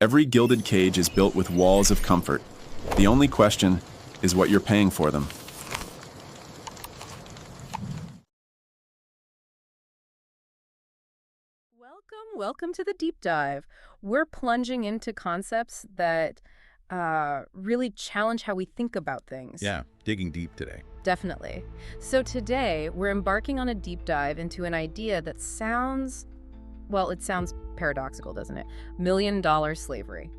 Every gilded cage is built with walls of comfort. The only question is what you're paying for them. Welcome to the deep dive. We're plunging into concepts that really challenge how we think about things. Yeah, digging deep today. Definitely. So today, we're embarking on a deep dive into an idea that sounds, well, it sounds paradoxical, doesn't it? $1,000,000 slavery.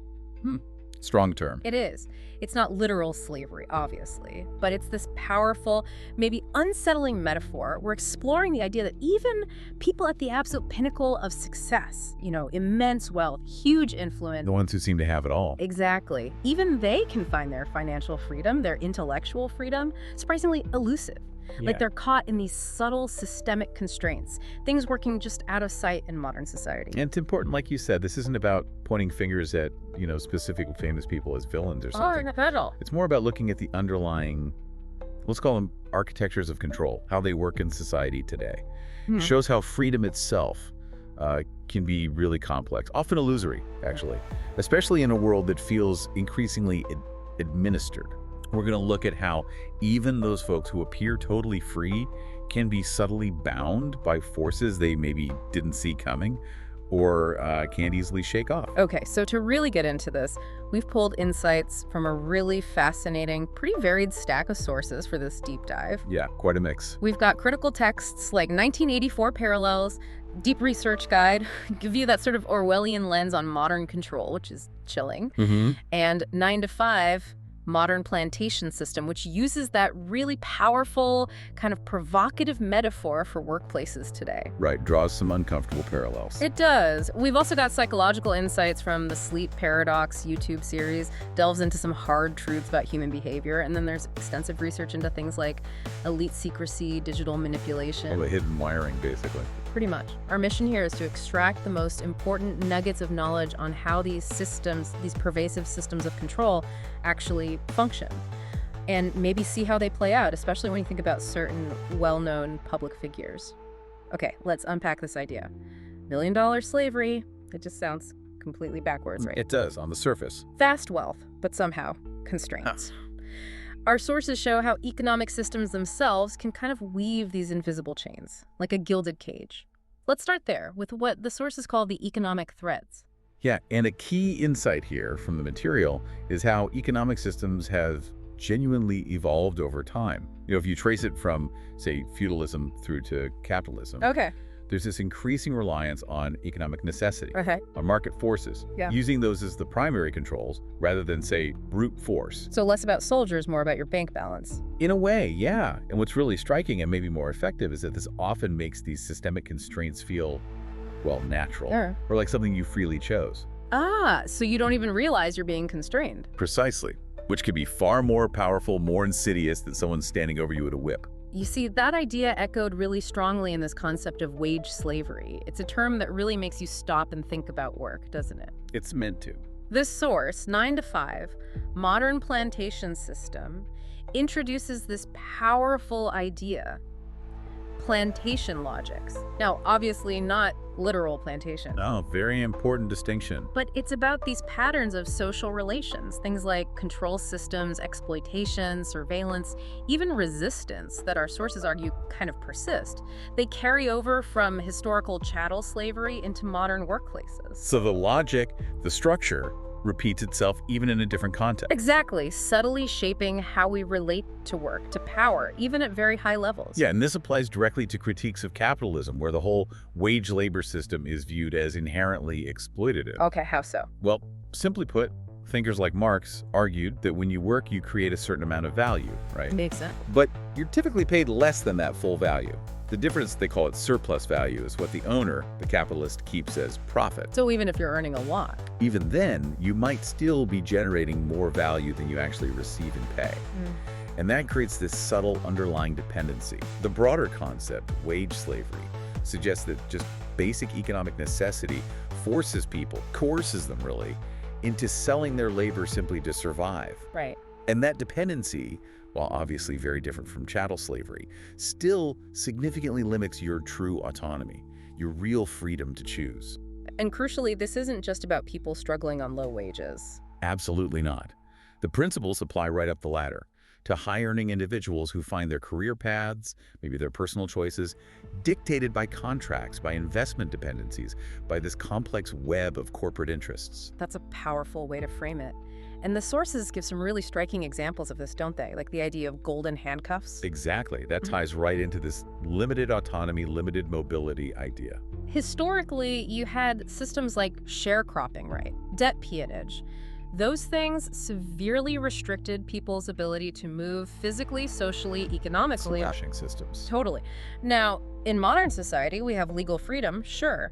Strong term. It is. It's not literal slavery, obviously, but it's this powerful, maybe unsettling metaphor. We're exploring the idea that even people at the absolute pinnacle of success, immense wealth, huge influence. The ones who seem to have it all. Exactly. Even they can find their financial freedom, their intellectual freedom, surprisingly elusive. Like they're caught in these subtle systemic constraints, things working just out of sight in modern society. And it's important, like you said, this isn't about pointing fingers at, specific famous people as villains or something. Oh, not at all. It's more about looking at the underlying, let's call them architectures of control, how they work in society today. It shows how freedom itself can be really complex, often illusory, actually, especially in a world that feels increasingly administered. We're going to look at how even those folks who appear totally free can be subtly bound by forces they maybe didn't see coming or can't easily shake off. Okay, so to really get into this, we've pulled insights from a really fascinating, pretty varied stack of sources for this deep dive. Yeah, quite a mix. We've got critical texts like 1984 Parallels, Deep Research Guide, give you that sort of Orwellian lens on modern control, which is chilling, and 9 to 5, Modern Plantation System, which uses that really powerful, kind of provocative metaphor for workplaces today. Right, draws some uncomfortable parallels. It does. We've also got psychological insights from the Sleep Paradox YouTube series, delves into some hard truths about human behavior, and then there's extensive research into things like elite secrecy, digital manipulation. All the hidden wiring, basically. Pretty much. Our mission here is to extract the most important nuggets of knowledge on how these systems, these pervasive systems of control, actually function. And maybe see how they play out, especially when you think about certain well-known public figures. Okay, let's unpack this idea. $1,000,000 slavery, it just sounds completely backwards, right? It does, on the surface. Fast wealth, but somehow constraints. Our sources show how economic systems themselves can kind of weave these invisible chains, like a gilded cage. Let's start there with what the sources call the economic threads. Yeah, and a key insight here from the material is how economic systems have genuinely evolved over time. If you trace it from, say, feudalism through to capitalism, Okay. there's this increasing reliance on economic necessity, Okay. on market forces, using those as the primary controls rather than, say, brute force. So less about soldiers, more about your bank balance. In a way, yeah. And what's really striking and maybe more effective is that this often makes these systemic constraints feel, well, natural, or like something you freely chose. Ah, so you don't even realize you're being constrained. Precisely, which could be far more powerful, more insidious than someone standing over you with a whip. You see, that idea echoed really strongly in this concept of wage slavery. It's a term that really makes you stop and think about work, doesn't it? It's meant to. This source, 9 to 5, Modern Plantation System, introduces this powerful idea, plantation logics. Now, obviously not literal plantation. No, very important distinction. But it's about these patterns of social relations, things like control systems, exploitation, surveillance, even resistance that our sources argue kind of persist. They carry over from historical chattel slavery into modern workplaces. So the logic, the structure, repeats itself even in a different context. Exactly, subtly shaping how we relate to work, to power, even at very high levels. Yeah, and this applies directly to critiques of capitalism, where the whole wage labor system is viewed as inherently exploitative. Okay, how so? Well, simply put, thinkers like Marx argued that when you work, you create a certain amount of value, right? Makes sense. But you're typically paid less than that full value. The difference, they call it surplus value, is what the owner, the capitalist, keeps as profit. So even if you're earning a lot. Even then, you might still be generating more value than you actually receive in pay. And that creates this subtle underlying dependency. The broader concept, wage slavery, suggests that just basic economic necessity forces people, coerces them really, into selling their labor simply to survive. Right. And that dependency, while obviously very different from chattel slavery, still significantly limits your true autonomy, your real freedom to choose. And crucially, this isn't just about people struggling on low wages. Absolutely not. The principles apply right up the ladder to high-earning individuals who find their career paths, maybe their personal choices, dictated by contracts, by investment dependencies, by this complex web of corporate interests. That's a powerful way to frame it. And the sources give some really striking examples of this, don't they? Like the idea of golden handcuffs. Exactly. That ties right into this limited autonomy, limited mobility idea. Historically, you had systems like sharecropping, right? Debt peonage. Those things severely restricted people's ability to move physically, socially, economically. Slashing systems. Totally. Now, in modern society, we have legal freedom, sure.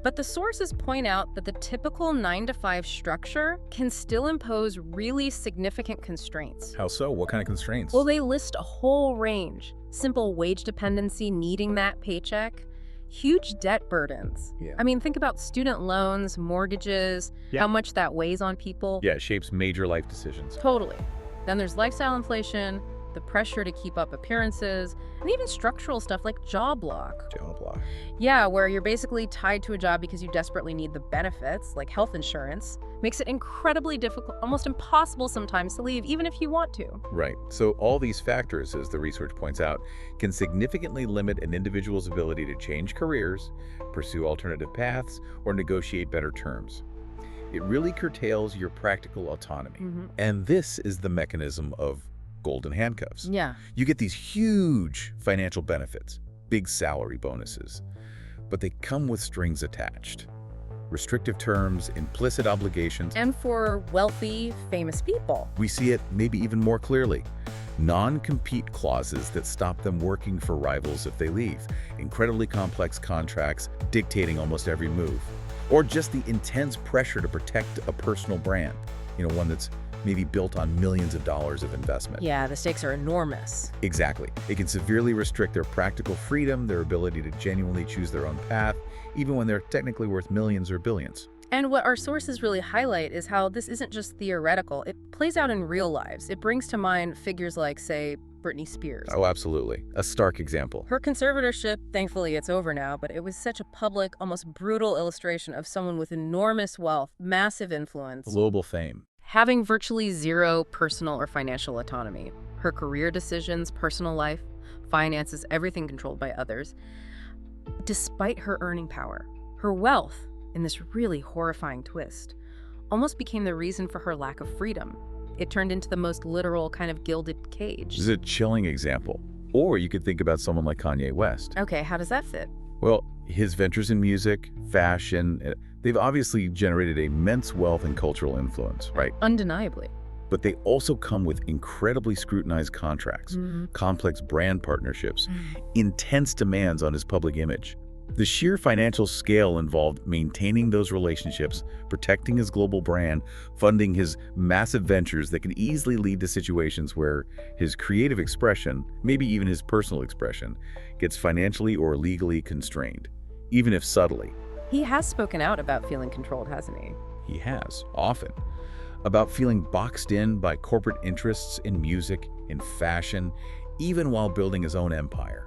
But the sources point out that the typical 9-to-5 structure can still impose really significant constraints. How so? What kind of constraints? Well, they list a whole range. Simple wage dependency, needing that paycheck. Huge debt burdens. Yeah. I mean, think about student loans, mortgages, how much that weighs on people. Yeah, it shapes major life decisions. Totally. Then there's lifestyle inflation, the pressure to keep up appearances, and even structural stuff like job lock. Job lock. Yeah, where you're basically tied to a job because you desperately need the benefits, like health insurance. Makes it incredibly difficult, almost impossible sometimes to leave, even if you want to. Right. So all these factors, as the research points out, can significantly limit an individual's ability to change careers, pursue alternative paths, or negotiate better terms. It really curtails your practical autonomy. And this is the mechanism of golden handcuffs. Yeah. You get these huge financial benefits, big salary bonuses, but they come with strings attached. Restrictive terms, implicit obligations. And for wealthy, famous people. We see it maybe even more clearly. Non-compete clauses that stop them working for rivals if they leave. Incredibly complex contracts dictating almost every move. Or just the intense pressure to protect a personal brand. One that's maybe built on millions of dollars of investment. Yeah, the stakes are enormous. Exactly. It can severely restrict their practical freedom, their ability to genuinely choose their own path, even when they're technically worth millions or billions. And what our sources really highlight is how this isn't just theoretical. It plays out in real lives. It brings to mind figures like, say, Britney Spears. Oh, absolutely. A stark example. Her conservatorship, thankfully it's over now, but it was such a public, almost brutal illustration of someone with enormous wealth, massive influence. Global fame. Having virtually zero personal or financial autonomy. Her career decisions, personal life, finances, everything controlled by others. Despite her earning power, her wealth, in this really horrifying twist, almost became the reason for her lack of freedom. It turned into the most literal kind of gilded cage. This is a chilling example. Or you could think about someone like Kanye West. Okay, how does that fit? Well, his ventures in music, fashion, they've obviously generated immense wealth and cultural influence, right? Undeniably. But they also come with incredibly scrutinized contracts, complex brand partnerships, intense demands on his public image. The sheer financial scale involved maintaining those relationships, protecting his global brand, funding his massive ventures that can easily lead to situations where his creative expression, maybe even his personal expression, gets financially or legally constrained, even if subtly. He has spoken out about feeling controlled, hasn't he? He has, often. About feeling boxed in by corporate interests in music, in fashion, even while building his own empire.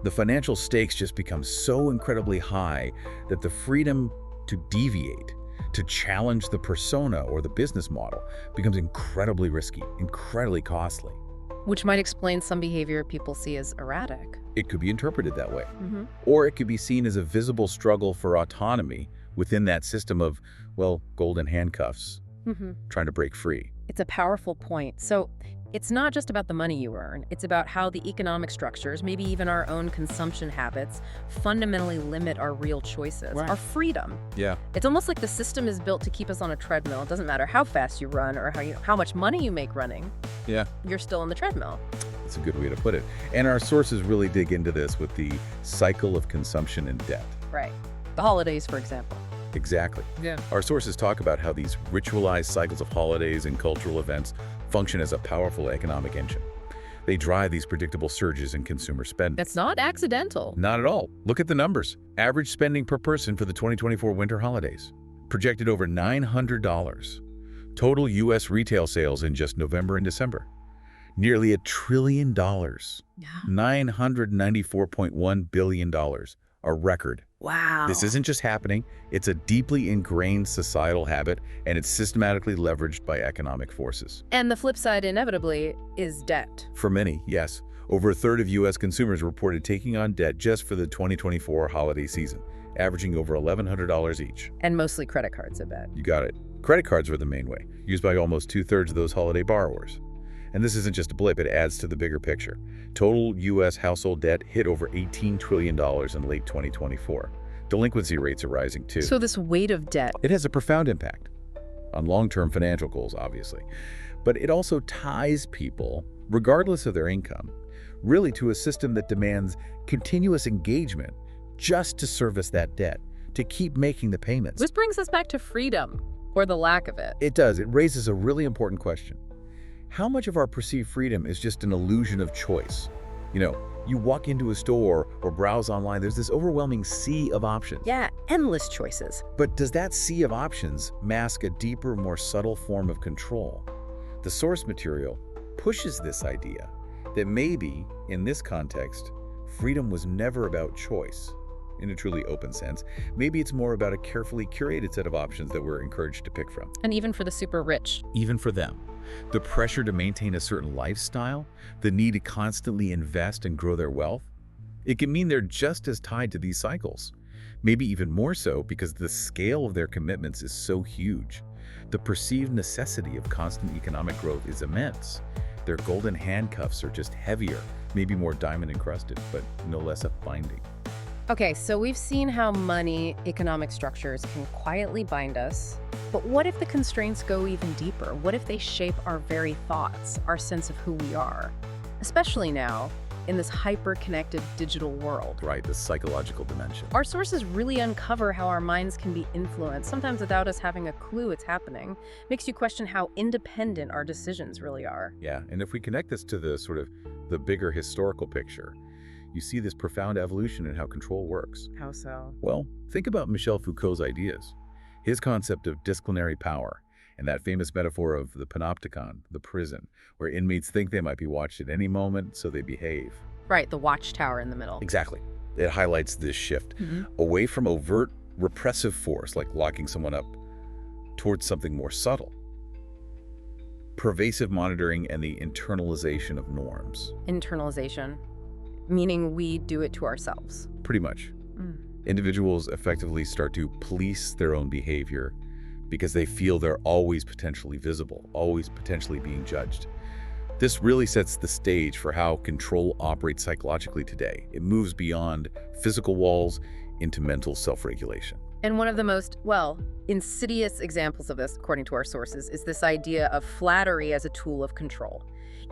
The financial stakes just become so incredibly high that the freedom to deviate, to challenge the persona or the business model, becomes incredibly risky, incredibly costly. Which might explain some behavior people see as erratic. It could be interpreted that way. Or it could be seen as a visible struggle for autonomy within that system of, well, golden handcuffs, trying to break free. It's a powerful point. So it's not just about the money you earn. It's about how the economic structures, maybe even our own consumption habits, fundamentally limit our real choices, our freedom. Yeah. It's almost like the system is built to keep us on a treadmill. It doesn't matter how fast you run or how much money you make running. Yeah. You're still on the treadmill. That's a good way to put it. And our sources really dig into this with the cycle of consumption and debt. Right. The holidays, for example. Exactly. Yeah. Our sources talk about how these ritualized cycles of holidays and cultural events function as a powerful economic engine. They drive these predictable surges in consumer spending. That's not accidental. Not at all. Look at the numbers. Average spending per person for the 2024 winter holidays. Projected over $900. Total U.S. retail sales in just November and December. Nearly $1 trillion. Yeah. $994.1 billion are a record. Wow. This isn't just happening, it's a deeply ingrained societal habit, and it's systematically leveraged by economic forces. And the flip side, inevitably, is debt. For many, yes. Over a third of U.S. consumers reported taking on debt just for the 2024 holiday season, averaging over $1,100 each. And mostly credit cards, I bet. You got it. Credit cards were the main way, used by almost 2/3 of those holiday borrowers. And this isn't just a blip, it adds to the bigger picture. Total U.S. household debt hit over $18 trillion in late 2024. Delinquency rates are rising too. So this weight of debt, It has a profound impact on long-term financial goals, obviously. But it also ties people, regardless of their income, really to a system that demands continuous engagement just to service that debt, to keep making the payments. this brings us back to freedom, or the lack of it. It does. It raises a really important question. How much of our perceived freedom is just an illusion of choice? You know, you walk into a store or browse online, there's this overwhelming sea of options. Yeah, endless choices. But does that sea of options mask a deeper, more subtle form of control? The source material pushes this idea that maybe, in this context, freedom was never about choice. In a truly open sense, maybe it's more about a carefully curated set of options that we're encouraged to pick from. And even for the super rich. Even for them. The pressure to maintain a certain lifestyle, the need to constantly invest and grow their wealth, it can mean they're just as tied to these cycles. Maybe even more so because the scale of their commitments is so huge. The perceived necessity of constant economic growth is immense. Their golden handcuffs are just heavier, maybe more diamond encrusted, but no less a binding. Okay, so we've seen how money, economic structures can quietly bind us. But what if the constraints go even deeper? What if they shape our very thoughts, our sense of who we are? Especially now, in this hyper-connected digital world. Right, the psychological dimension. Our sources really uncover how our minds can be influenced, sometimes without us having a clue it's happening. Makes you question how independent our decisions really are. Yeah, and if we connect this to the bigger historical picture, you see this profound evolution in how control works. How so? Well, think about Michel Foucault's ideas. His concept of disciplinary power, and that famous metaphor of the Panopticon, the prison, where inmates think they might be watched at any moment, so they behave. Right, the watchtower in the middle. Exactly. It highlights this shift away from overt repressive force, like locking someone up, towards something more subtle. Pervasive monitoring and the internalization of norms. Internalization, meaning we do it to ourselves. Pretty much. Individuals effectively start to police their own behavior because they feel they're always potentially visible, always potentially being judged. This really sets the stage for how control operates psychologically today. It moves beyond physical walls into mental self-regulation. And one of the most, well, insidious examples of this, according to our sources, is this idea of flattery as a tool of control.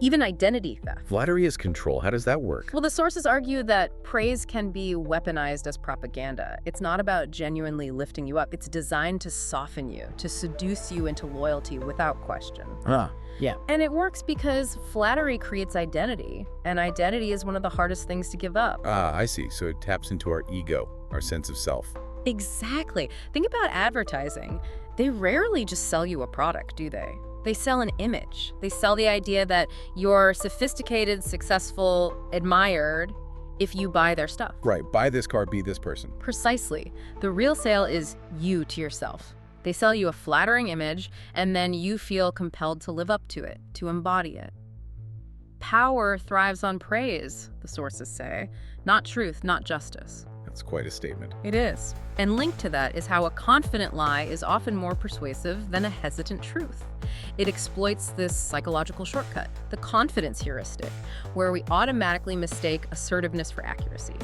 Even identity theft. Flattery is control. How does that work? Well, the sources argue that praise can be weaponized as propaganda. It's not about genuinely lifting you up. It's designed to soften you, to seduce you into loyalty without question. Yeah. And it works because flattery creates identity, and identity is one of the hardest things to give up. I see. So it taps into our ego, our sense of self. Exactly. Think about advertising. They rarely just sell you a product, do they? They sell an image. They sell the idea that you're sophisticated, successful, admired if you buy their stuff. Right. Buy this car, be this person. Precisely. The real sale is you to yourself. They sell you a flattering image, and then you feel compelled to live up to it, to embody it. Power thrives on praise, the sources say, not truth, not justice. That's quite a statement. It is. And linked to that is how a confident lie is often more persuasive than a hesitant truth. It exploits this psychological shortcut, the confidence heuristic, where we automatically mistake assertiveness for accuracy.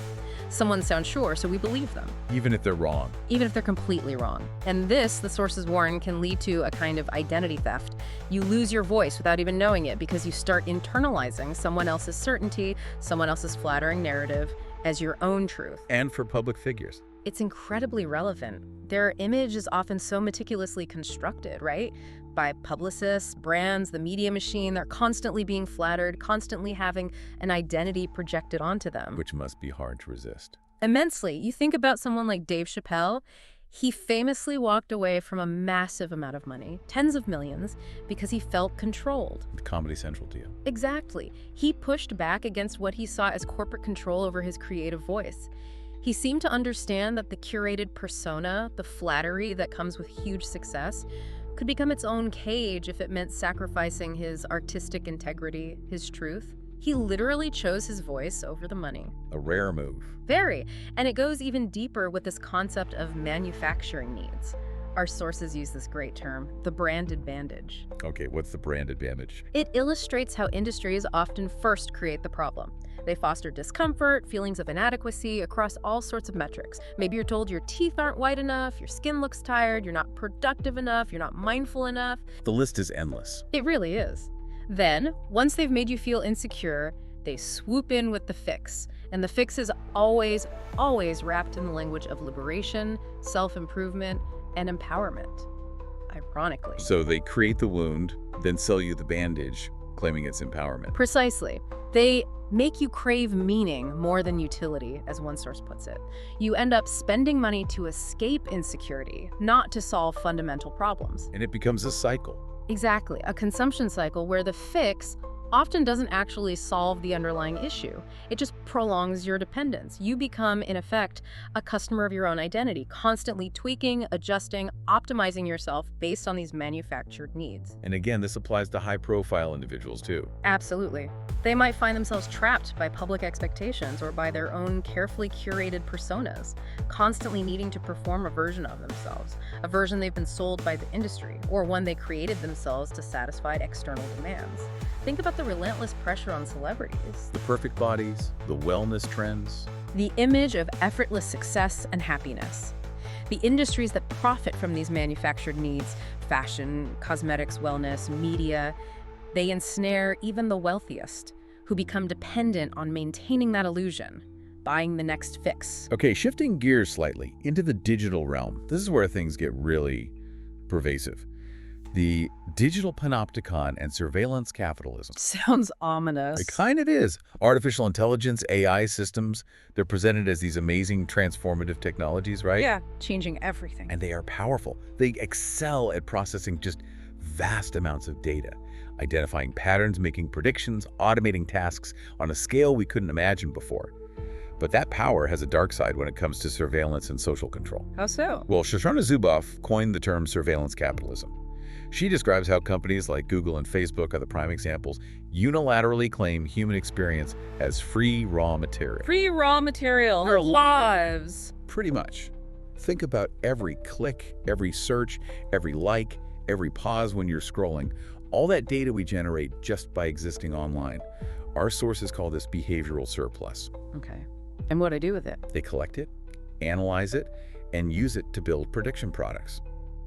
Someone sounds sure, so we believe them. Even if they're wrong. Even if they're completely wrong. And this, the sources warn, can lead to a kind of identity theft. You lose your voice without even knowing it because you start internalizing someone else's certainty, someone else's flattering narrative, as your own truth. And for public figures. It's incredibly relevant. Their image is often so meticulously constructed, right? By publicists, brands, the media machine. They're constantly being flattered, constantly having an identity projected onto them. Which must be hard to resist. Immensely. You think about someone like Dave Chappelle. He famously walked away from a massive amount of money, tens of millions, because he felt controlled. Comedy Central to you. Exactly. He pushed back against what he saw as corporate control over his creative voice. He seemed to understand that the curated persona, the flattery that comes with huge success, could become its own cage if it meant sacrificing his artistic integrity, his truth. He literally chose his voice over the money. A rare move. Very. And it goes even deeper with this concept of manufacturing needs. Our sources use this great term, the brand advantage. Okay, what's the brand advantage? It illustrates how industries often first create the problem. They foster discomfort, feelings of inadequacy across all sorts of metrics. Maybe you're told your teeth aren't white enough, your skin looks tired, you're not productive enough, you're not mindful enough. The list is endless. It really is. Then, once they've made you feel insecure, they swoop in with the fix. And the fix is always, always wrapped in the language of liberation, self-improvement, and empowerment, ironically. So they create the wound, then sell you the bandage, claiming it's empowerment. Precisely. They make you crave meaning more than utility, as one source puts it. You end up spending money to escape insecurity, not to solve fundamental problems. And it becomes a cycle. Exactly, a consumption cycle where the fix often doesn't actually solve the underlying issue. It just prolongs your dependence. You become, in effect, a customer of your own identity, constantly tweaking, adjusting, optimizing yourself based on these manufactured needs. And again, this applies to high-profile individuals too. Absolutely. They might find themselves trapped by public expectations or by their own carefully curated personas, constantly needing to perform a version of themselves, a version they've been sold by the industry, or one they created themselves to satisfy external demands. Think about the relentless pressure on celebrities. The perfect bodies, the wellness trends. The image of effortless success and happiness. The industries that profit from these manufactured needs, fashion, cosmetics, wellness, media, they ensnare even the wealthiest, who become dependent on maintaining that illusion, buying the next fix. Okay, shifting gears slightly into the digital realm. This is where things get really pervasive. The digital panopticon and surveillance capitalism. Sounds ominous. It kind of is. Artificial intelligence, AI systems, they're presented as these amazing transformative technologies, right? Yeah, changing everything. And they are powerful. They excel at processing just vast amounts of data, identifying patterns, making predictions, automating tasks on a scale we couldn't imagine before. But that power has a dark side when it comes to surveillance and social control. How so? Well, Shoshana Zuboff coined the term surveillance capitalism. She describes how companies like Google and Facebook are the prime examples, unilaterally claim human experience as free raw material. Free raw material. Our lives. Pretty much. Think about every click, every search, every like, every pause when you're scrolling, all that data we generate just by existing online. Our sources call this behavioral surplus. Okay. And what do I do with it? They collect it, analyze it, and use it to build prediction products.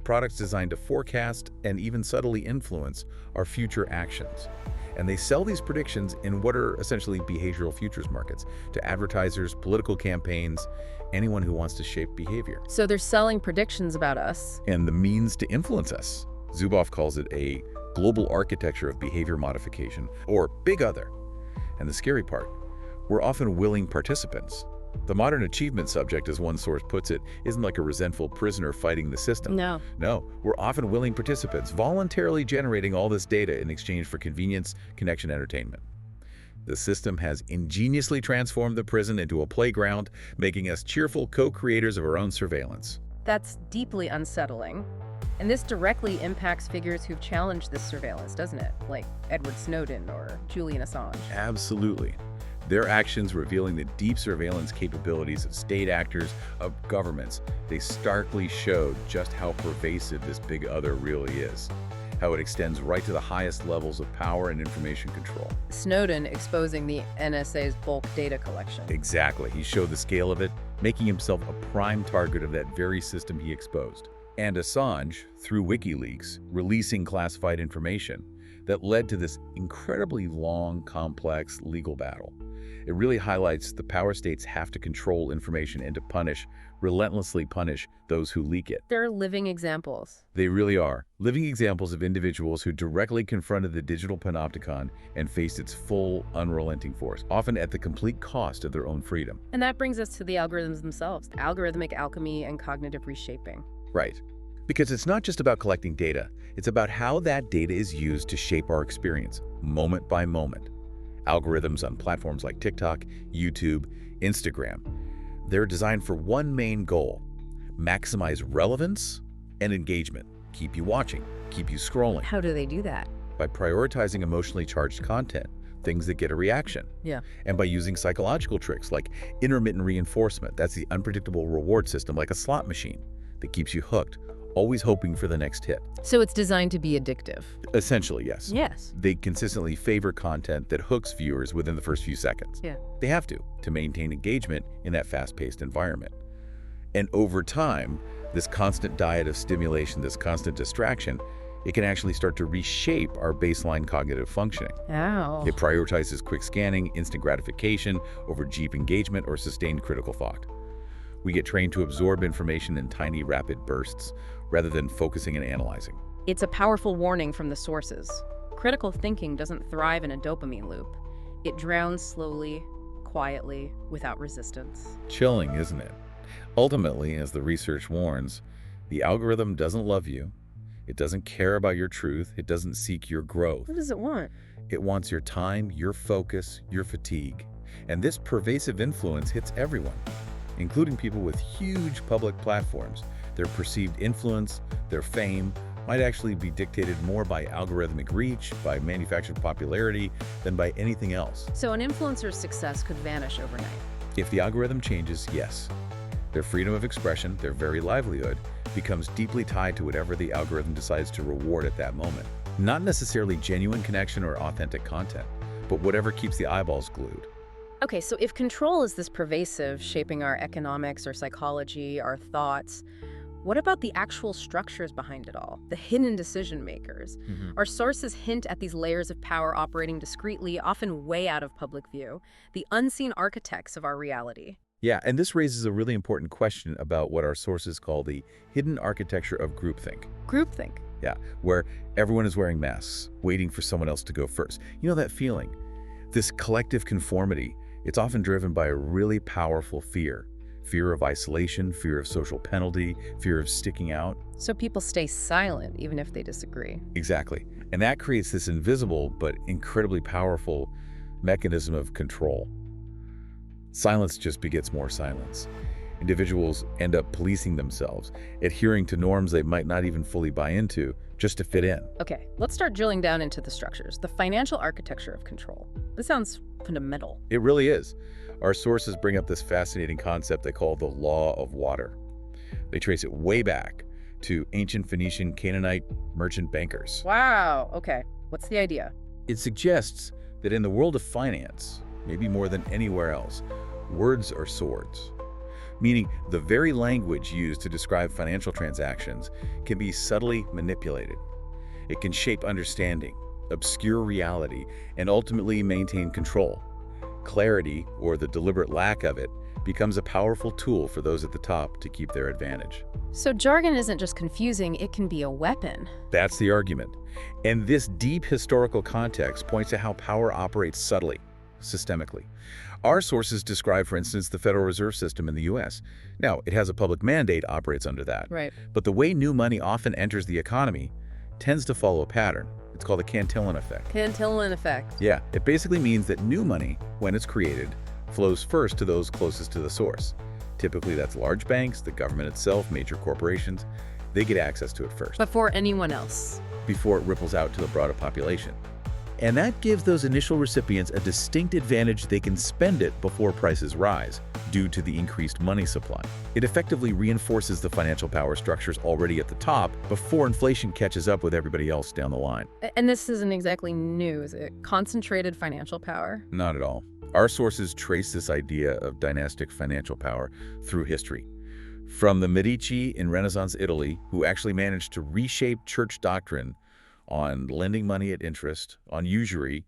Products designed to forecast and even subtly influence our future actions. And they sell these predictions in what are essentially behavioral futures markets to advertisers, political campaigns, anyone who wants to shape behavior. So they're selling predictions about us. And the means to influence us. Zuboff calls it a global architecture of behavior modification, or Big Other. And the scary part, we're often willing participants. The modern achievement subject, as one source puts it, isn't like a resentful prisoner fighting the system. No. No, we're often willing participants, voluntarily generating all this data in exchange for convenience, connection, entertainment. The system has ingeniously transformed the prison into a playground, making us cheerful co-creators of our own surveillance. That's deeply unsettling. And this directly impacts figures who've challenged this surveillance, doesn't it? Like Edward Snowden or Julian Assange. Absolutely. Their actions revealing the deep surveillance capabilities of state actors, of governments, they starkly showed just how pervasive this Big Other really is, how it extends right to the highest levels of power and information control. Snowden exposing the NSA's bulk data collection. Exactly. He showed the scale of it, making himself a prime target of that very system he exposed. And Assange, through WikiLeaks, releasing classified information that led to this incredibly long, complex legal battle. It really highlights the power states have to control information and to punish, relentlessly punish, those who leak it. They're living examples. They really are. Living examples of individuals who directly confronted the digital panopticon and faced its full, unrelenting force, often at the complete cost of their own freedom. And that brings us to the algorithms themselves, algorithmic alchemy and cognitive reshaping. Right. Because it's not just about collecting data, it's about how that data is used to shape our experience, moment by moment. Algorithms on platforms like TikTok, YouTube, Instagram. They're designed for one main goal: maximize relevance and engagement. Keep you watching, keep you scrolling. How do they do that? By prioritizing emotionally charged content, things that get a reaction. Yeah. And by using psychological tricks like intermittent reinforcement. That's the unpredictable reward system, like a slot machine, that keeps you hooked, always hoping for the next hit. So it's designed to be addictive. Essentially, yes. Yes. They consistently favor content that hooks viewers within the first few seconds. Yeah. They have to maintain engagement in that fast-paced environment. And over time, this constant diet of stimulation, this constant distraction, it can actually start to reshape our baseline cognitive functioning. Ow. It prioritizes quick scanning, instant gratification over deep engagement or sustained critical thought. We get trained to absorb information in tiny, rapid bursts rather than focusing and analyzing. It's a powerful warning from the sources. Critical thinking doesn't thrive in a dopamine loop. It drowns slowly, quietly, without resistance. Chilling, isn't it? Ultimately, as the research warns, the algorithm doesn't love you. It doesn't care about your truth. It doesn't seek your growth. What does it want? It wants your time, your focus, your fatigue. And this pervasive influence hits everyone, including people with huge public platforms. Their perceived influence, their fame, might actually be dictated more by algorithmic reach, by manufactured popularity, than by anything else. So an influencer's success could vanish overnight. If the algorithm changes, yes. Their freedom of expression, their very livelihood, becomes deeply tied to whatever the algorithm decides to reward at that moment. Not necessarily genuine connection or authentic content, but whatever keeps the eyeballs glued. Okay, so if control is this pervasive, shaping our economics, our psychology, our thoughts, what about the actual structures behind it all? The hidden decision makers? Our sources hint at these layers of power operating discreetly, often way out of public view, the unseen architects of our reality. Yeah, and this raises a really important question about what our sources call the hidden architecture of groupthink. Groupthink. Yeah, where everyone is wearing masks, waiting for someone else to go first. You know that feeling? This collective conformity, it's often driven by a really powerful fear. Fear of isolation, fear of social penalty, fear of sticking out. So people stay silent even if they disagree. Exactly. And that creates this invisible but incredibly powerful mechanism of control. Silence just begets more silence. Individuals end up policing themselves, adhering to norms they might not even fully buy into, just to fit in. Okay, let's start drilling down into the structures, the financial architecture of control. This sounds fundamental. It really is. Our sources bring up this fascinating concept they call the law of water. They trace it way back to ancient Phoenician Canaanite merchant bankers. Wow, okay. What's the idea? It suggests that in the world of finance, maybe more than anywhere else, words are swords. Meaning the very language used to describe financial transactions can be subtly manipulated. It can shape understanding, obscure reality, and ultimately maintain control. Clarity, or the deliberate lack of it, becomes a powerful tool for those at the top to keep their advantage. So jargon isn't just confusing, it can be a weapon. That's the argument. And this deep historical context points to how power operates subtly, systemically. Our sources describe, for instance, the Federal Reserve System in the U.S. Now, it has a public mandate, operates under that. Right. But the way new money often enters the economy tends to follow a pattern. It's called the Cantillon effect. Cantillon effect. Yeah, it basically means that new money, when it's created, flows first to those closest to the source. Typically, that's large banks, the government itself, major corporations. They get access to it first, Before anyone else. before it ripples out to the broader population. And that gives those initial recipients a distinct advantage. They can spend it before prices rise due to the increased money supply. It effectively reinforces the financial power structures already at the top before inflation catches up with everybody else down the line. And this isn't exactly new, is it? Concentrated financial power? Not at all. Our sources trace this idea of dynastic financial power through history. From the Medici in Renaissance Italy, who actually managed to reshape church doctrine on lending money at interest, on usury,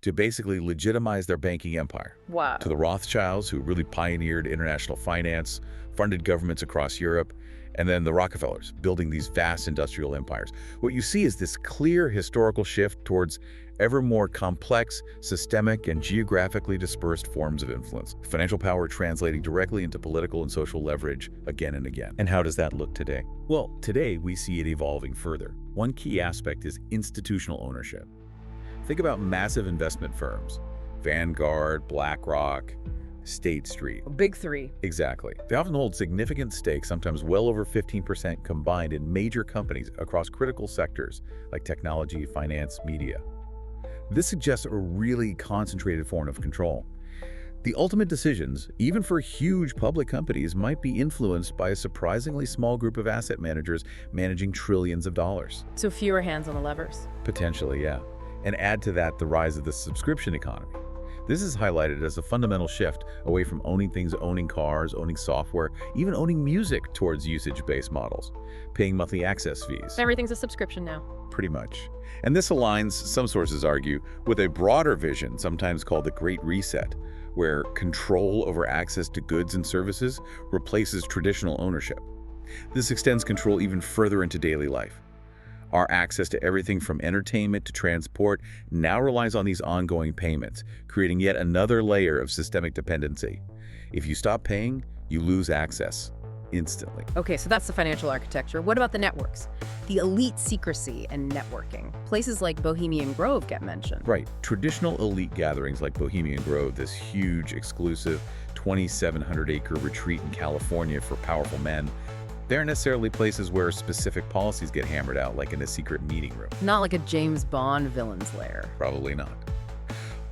to basically legitimize their banking empire. Wow. To the Rothschilds, who really pioneered international finance, funded governments across Europe, and then the Rockefellers, building these vast industrial empires. What you see is this clear historical shift towards ever more complex, systemic, and geographically dispersed forms of influence. Financial power translating directly into political and social leverage again and again. And how does that look today? Well, today we see it evolving further. One key aspect is institutional ownership. Think about massive investment firms, Vanguard, BlackRock, State Street. Big three. Exactly. They often hold significant stakes, sometimes well over 15% combined in major companies across critical sectors like technology, finance, media. This suggests a really concentrated form of control. The ultimate decisions, even for huge public companies, might be influenced by a surprisingly small group of asset managers managing trillions of dollars. So fewer hands on the levers. Potentially, yeah. And add to that the rise of the subscription economy. This is highlighted as a fundamental shift away from owning things, owning cars, owning software, even owning music towards usage-based models, paying monthly access fees. Everything's a subscription now. Pretty much. And this aligns, some sources argue, with a broader vision, sometimes called the Great Reset, where control over access to goods and services replaces traditional ownership. This extends control even further into daily life. Our access to everything from entertainment to transport now relies on these ongoing payments, creating yet another layer of systemic dependency. If you stop paying, you lose access instantly. Okay, so that's the financial architecture. What about the networks? The elite secrecy and networking. Places like Bohemian Grove get mentioned. Right. Traditional elite gatherings like Bohemian Grove, this huge, exclusive, 2,700-acre retreat in California for powerful men, they aren't necessarily places where specific policies get hammered out, like in a secret meeting room. Not like a James Bond villain's lair. Probably not.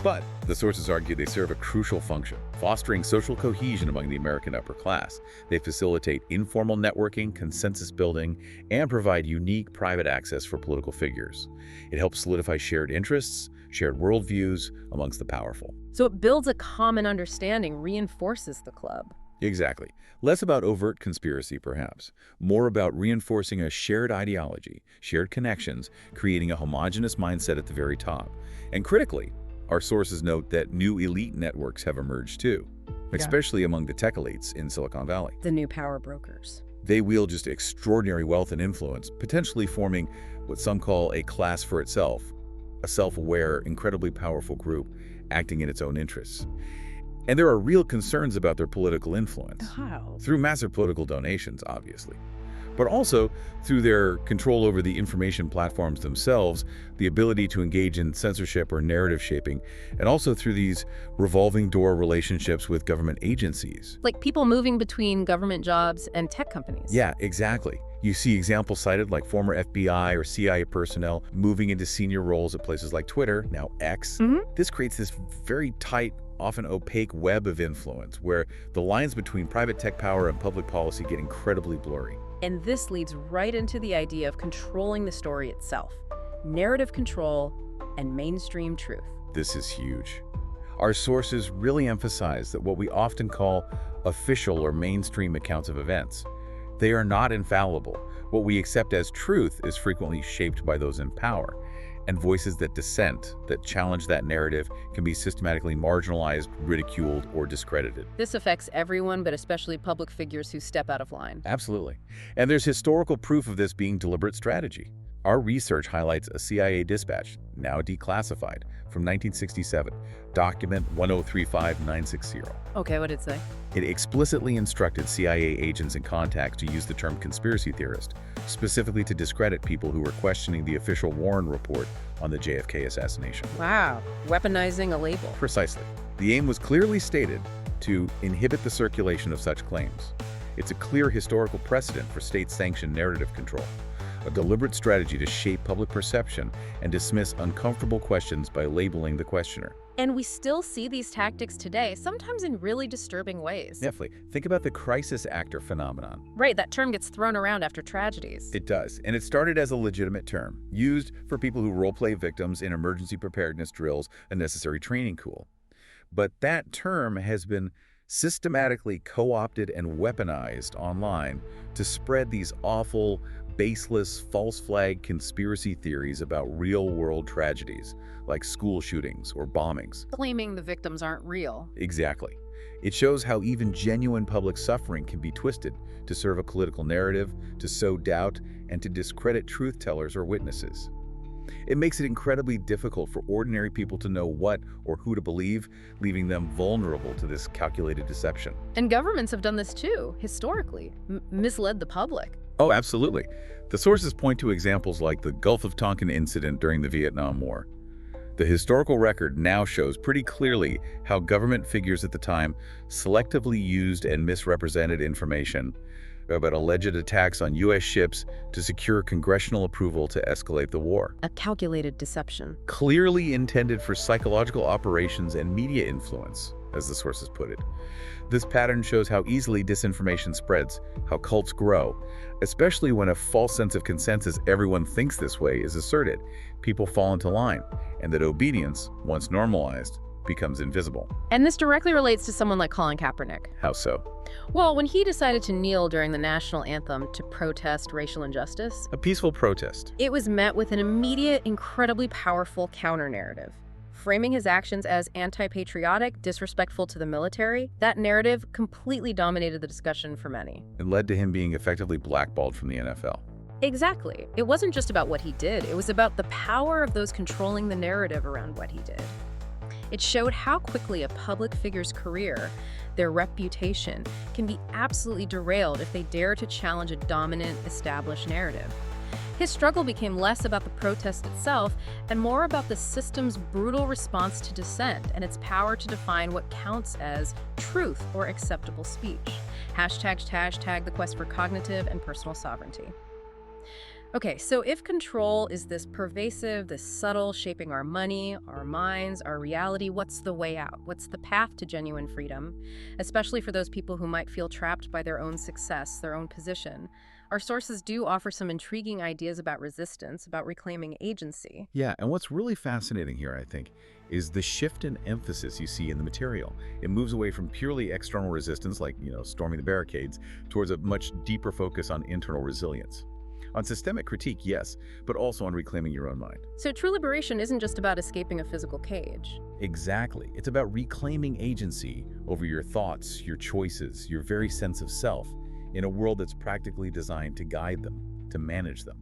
But the sources argue they serve a crucial function, fostering social cohesion among the American upper class. They facilitate informal networking, consensus building, and provide unique private access for political figures. It helps solidify shared interests, shared worldviews amongst the powerful. So it builds a common understanding, reinforces the club. Exactly. Less about overt conspiracy, perhaps. More about reinforcing a shared ideology, shared connections, creating a homogeneous mindset at the very top. And critically, our sources note that new elite networks have emerged too, especially among the tech elites in Silicon Valley. The new power brokers. They wield just extraordinary wealth and influence, potentially forming what some call a class for itself, a self-aware, incredibly powerful group acting in its own interests. And there are real concerns about their political influence. How? Through massive political donations, obviously, but also through their control over the information platforms themselves, the ability to engage in censorship or narrative shaping, and also through these revolving door relationships with government agencies. Like people moving between government jobs and tech companies. Yeah, exactly. You see examples cited like former FBI or CIA personnel moving into senior roles at places like Twitter, now X. This creates this very tight, often opaque web of influence where the lines between private tech power and public policy get incredibly blurry. And this leads right into the idea of controlling the story itself. Narrative control and mainstream truth. This is huge. Our sources really emphasize that what we often call official or mainstream accounts of events, they are not infallible. What we accept as truth is frequently shaped by those in power, and voices that dissent, that challenge that narrative, can be systematically marginalized, ridiculed, or discredited. This affects everyone, but especially public figures who step out of line. Absolutely. And there's historical proof of this being deliberate strategy. Our research highlights a CIA dispatch, now declassified, from 1967, document 1035960. Okay, what did it say? It explicitly instructed CIA agents and contacts to use the term conspiracy theorist, specifically to discredit people who were questioning the official Warren report on the JFK assassination. Wow, weaponizing a label. Precisely. The aim was clearly stated to inhibit the circulation of such claims. It's a clear historical precedent for state-sanctioned narrative control, a deliberate strategy to shape public perception and dismiss uncomfortable questions by labeling the questioner. And we still see these tactics today, sometimes in really disturbing ways. Definitely. Think about the crisis actor phenomenon. Right, that term gets thrown around after tragedies. It does, and it started as a legitimate term, used for people who role-play victims in emergency preparedness drills, a necessary training tool. But that term has been systematically co-opted and weaponized online to spread these awful, baseless, false flag conspiracy theories about real-world tragedies, like school shootings or bombings. Claiming the victims aren't real. Exactly. It shows how even genuine public suffering can be twisted to serve a political narrative, to sow doubt, and to discredit truth-tellers or witnesses. It makes it incredibly difficult for ordinary people to know what or who to believe, leaving them vulnerable to this calculated deception. And governments have done this too, historically, misled the public. Oh, absolutely. The sources point to examples like the Gulf of Tonkin incident during the Vietnam War. The historical record now shows pretty clearly how government figures at the time selectively used and misrepresented information about alleged attacks on U.S. ships to secure congressional approval to escalate the war. A calculated deception. Clearly intended for psychological operations and media influence, as the sources put it. This pattern shows how easily disinformation spreads, how cults grow, especially when a false sense of consensus everyone thinks this way is asserted. People fall into line, and that obedience, once normalized, becomes invisible. And this directly relates to someone like Colin Kaepernick. How so? Well, when he decided to kneel during the national anthem to protest racial injustice, A peaceful protest. it was met with an immediate, incredibly powerful counter-narrative. Framing his actions as anti-patriotic, disrespectful to the military, that narrative completely dominated the discussion for many. It led to him being effectively blackballed from the NFL. Exactly. It wasn't just about what he did, it was about the power of those controlling the narrative around what he did. It showed how quickly a public figure's career, their reputation, can be absolutely derailed if they dare to challenge a dominant, established narrative. His struggle became less about the protest itself and more about the system's brutal response to dissent and its power to define what counts as truth or acceptable speech. Hashtag the quest for cognitive and personal sovereignty. Okay, so if control is this pervasive, this subtle, shaping our money, our minds, our reality, what's the way out? What's the path to genuine freedom? Especially for those people who might feel trapped by their own success, their own position. Our sources do offer some intriguing ideas about resistance, about reclaiming agency. Yeah, and what's really fascinating here, I think, is the shift in emphasis you see in the material. It moves away from purely external resistance, like, storming the barricades, towards a much deeper focus on internal resilience. On systemic critique, yes, but also on reclaiming your own mind. So true liberation isn't just about escaping a physical cage. Exactly. It's about reclaiming agency over your thoughts, your choices, your very sense of self, in a world that's practically designed to guide them, to manage them.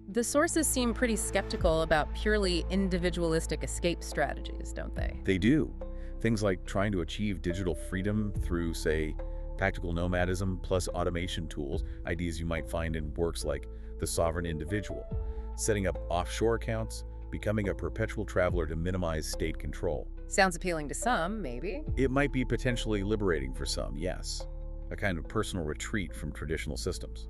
The sources seem pretty skeptical about purely individualistic escape strategies, don't they? They do. Things like trying to achieve digital freedom through, say, tactical nomadism plus automation tools, ideas you might find in works like The Sovereign Individual, setting up offshore accounts, becoming a perpetual traveler to minimize state control. Sounds appealing to some, maybe. It might be potentially liberating for some, yes, a kind of personal retreat from traditional systems.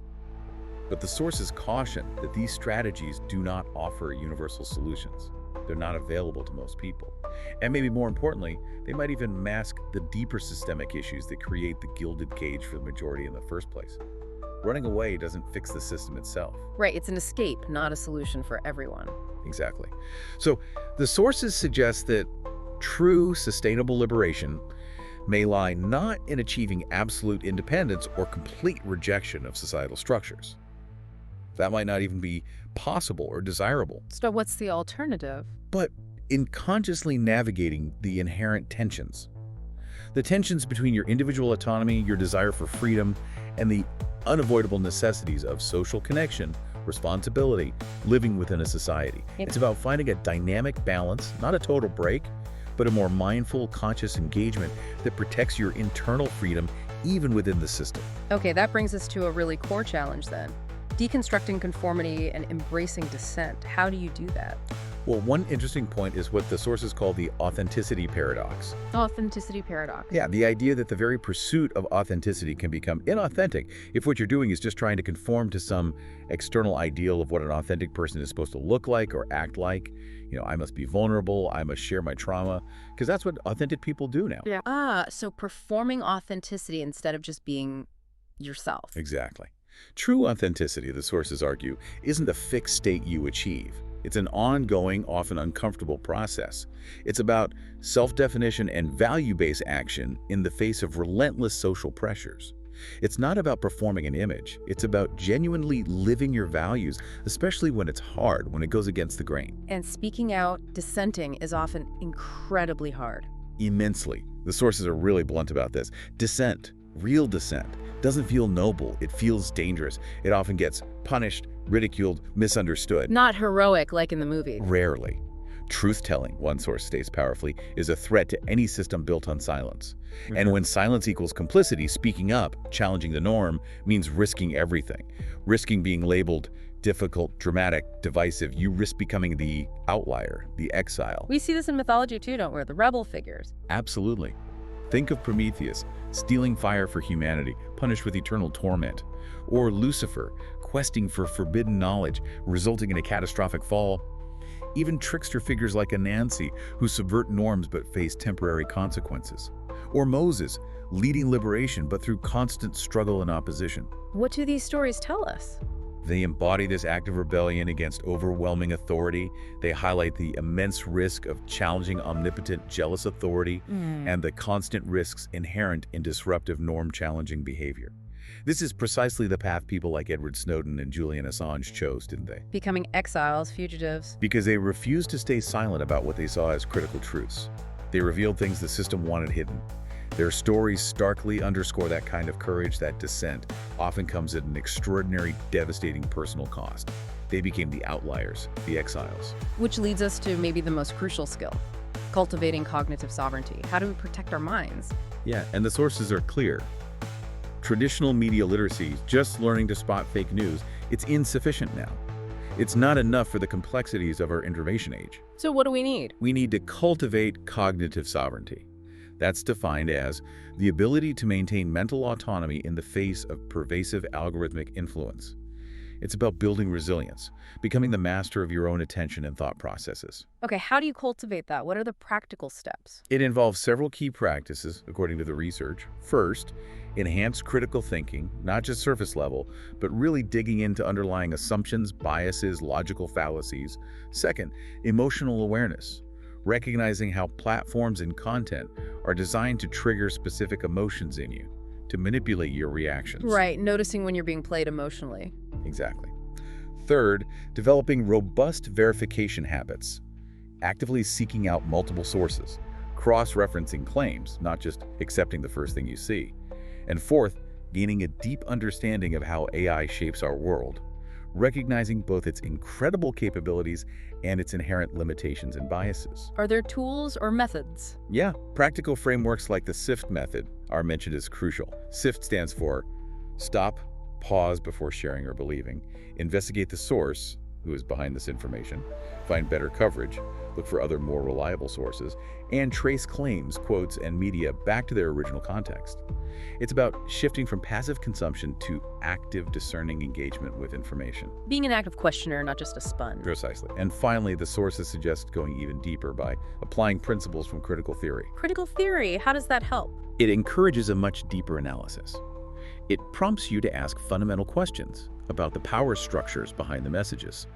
But the sources caution that these strategies do not offer universal solutions. They're not available to most people. And maybe more importantly, they might even mask the deeper systemic issues that create the gilded cage for the majority in the first place. Running away doesn't fix the system itself. Right, it's an escape, not a solution for everyone. Exactly. So the sources suggest that true sustainable liberation may lie not in achieving absolute independence or complete rejection of societal structures. That might not even be possible or desirable. So what's the alternative? But in consciously navigating the inherent tensions. The tensions between your individual autonomy, your desire for freedom, and the unavoidable necessities of social connection, responsibility, living within a society. It's about finding a dynamic balance, not a total break, but a more mindful, conscious engagement that protects your internal freedom even within the system. Okay, that brings us to a really core challenge then. Deconstructing conformity and embracing dissent. How do you do that? Well, one interesting point is what the sources call the authenticity paradox. Authenticity paradox. Yeah, the idea that the very pursuit of authenticity can become inauthentic if what you're doing is just trying to conform to some external ideal of what an authentic person is supposed to look like or act like. I must be vulnerable, I must share my trauma, because that's what authentic people do now. Yeah. So performing authenticity instead of just being yourself. Exactly. True authenticity, the sources argue, isn't a fixed state you achieve. It's an ongoing, often uncomfortable process. It's about self-definition and value-based action in the face of relentless social pressures. It's not about performing an image. It's about genuinely living your values, especially when it's hard, when it goes against the grain. And speaking out, dissenting is often incredibly hard. Immensely. The sources are really blunt about this. Dissent, real dissent, doesn't feel noble. It feels dangerous. It often gets punished, ridiculed, misunderstood. Not heroic like in the movie. Rarely. Truth-telling, one source states powerfully, is a threat to any system built on silence. And when silence equals complicity, speaking up, challenging the norm, means risking everything. Risking being labeled difficult, dramatic, divisive, you risk becoming the outlier, the exile. We see this in mythology too, don't we? The rebel figures. Absolutely. Think of Prometheus, stealing fire for humanity, punished with eternal torment. Or Lucifer, questing for forbidden knowledge, resulting in a catastrophic fall. Even trickster figures like Anansi, who subvert norms but face temporary consequences. Or Moses, leading liberation but through constant struggle and opposition. What do these stories tell us? They embody this act of rebellion against overwhelming authority. They highlight the immense risk of challenging omnipotent, jealous authority and the constant risks inherent in disruptive, norm-challenging behavior. This is precisely the path people like Edward Snowden and Julian Assange chose, didn't they? Becoming exiles, fugitives. Because they refused to stay silent about what they saw as critical truths. They revealed things the system wanted hidden. Their stories starkly underscore that kind of courage. That dissent often comes at an extraordinary, devastating personal cost. They became the outliers, the exiles. Which leads us to maybe the most crucial skill, cultivating cognitive sovereignty. How do we protect our minds? Yeah, and the sources are clear. Traditional media literacy, just learning to spot fake news, it's insufficient now. It's not enough for the complexities of our information age. So what do we need? We need to cultivate cognitive sovereignty. That's defined as the ability to maintain mental autonomy in the face of pervasive algorithmic influence. It's about building resilience, becoming the master of your own attention and thought processes. Okay, how do you cultivate that? What are the practical steps? It involves several key practices, according to the research. First, enhance critical thinking, not just surface level, but really digging into underlying assumptions, biases, logical fallacies. Second, emotional awareness, recognizing how platforms and content are designed to trigger specific emotions in you, to manipulate your reactions. Right, noticing when you're being played emotionally. Exactly. Third, developing robust verification habits, actively seeking out multiple sources, cross-referencing claims, not just accepting the first thing you see. And fourth, gaining a deep understanding of how AI shapes our world, recognizing both its incredible capabilities and its inherent limitations and biases. Are there tools or methods? Yeah, practical frameworks like the SIFT method are mentioned as crucial. SIFT stands for stop, pause before sharing or believing, investigate the source, who is behind this information, find better coverage, look for other more reliable sources, and trace claims, quotes, and media back to their original context. It's about shifting from passive consumption to active, discerning engagement with information. Being an active questioner, not just a sponge. Precisely. And finally, the sources suggest going even deeper by applying principles from critical theory. Critical theory, how does that help? It encourages a much deeper analysis. It prompts you to ask fundamental questions about the power structures behind the messages,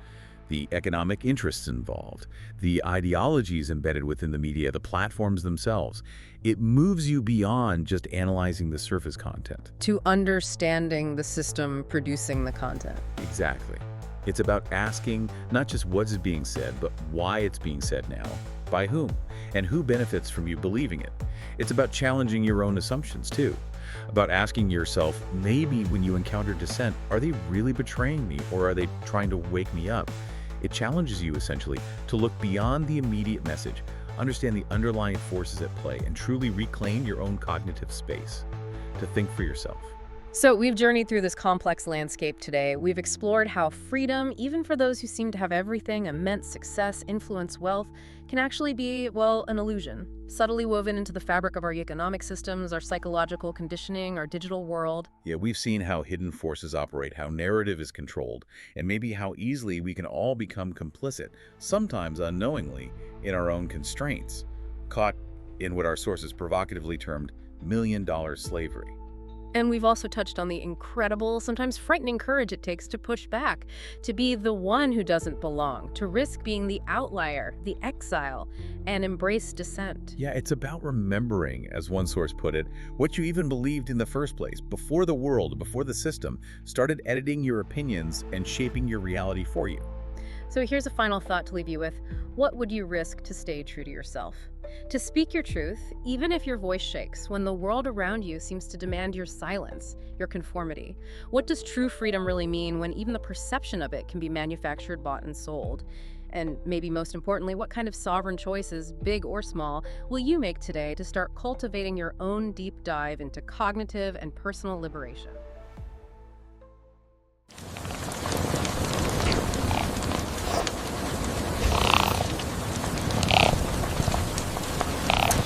the economic interests involved, the ideologies embedded within the media, the platforms themselves. It moves you beyond just analyzing the surface content. To understanding the system producing the content. Exactly. It's about asking not just what's being said, but why it's being said now, by whom, and who benefits from you believing it. It's about challenging your own assumptions too. About asking yourself, maybe when you encounter dissent, are they really betraying me or are they trying to wake me up? It challenges you essentially to look beyond the immediate message, understand the underlying forces at play, and truly reclaim your own cognitive space to think for yourself. So we've journeyed through this complex landscape today. We've explored how freedom, even for those who seem to have everything, immense success, influence, wealth, can actually be, well, an illusion, subtly woven into the fabric of our economic systems, our psychological conditioning, our digital world. Yeah, we've seen how hidden forces operate, how narrative is controlled, and maybe how easily we can all become complicit, sometimes unknowingly, in our own constraints, caught in what our sources provocatively termed million-dollar slavery. And we've also touched on the incredible, sometimes frightening courage it takes to push back, to be the one who doesn't belong, to risk being the outlier, the exile, and embrace dissent. Yeah, it's about remembering, as one source put it, what you even believed in the first place, before the world, before the system, started editing your opinions and shaping your reality for you. So here's a final thought to leave you with. What would you risk to stay true to yourself? To speak your truth, even if your voice shakes, when the world around you seems to demand your silence, your conformity. What does true freedom really mean when even the perception of it can be manufactured, bought, and sold? And maybe most importantly, what kind of sovereign choices, big or small, will you make today to start cultivating your own deep dive into cognitive and personal liberation?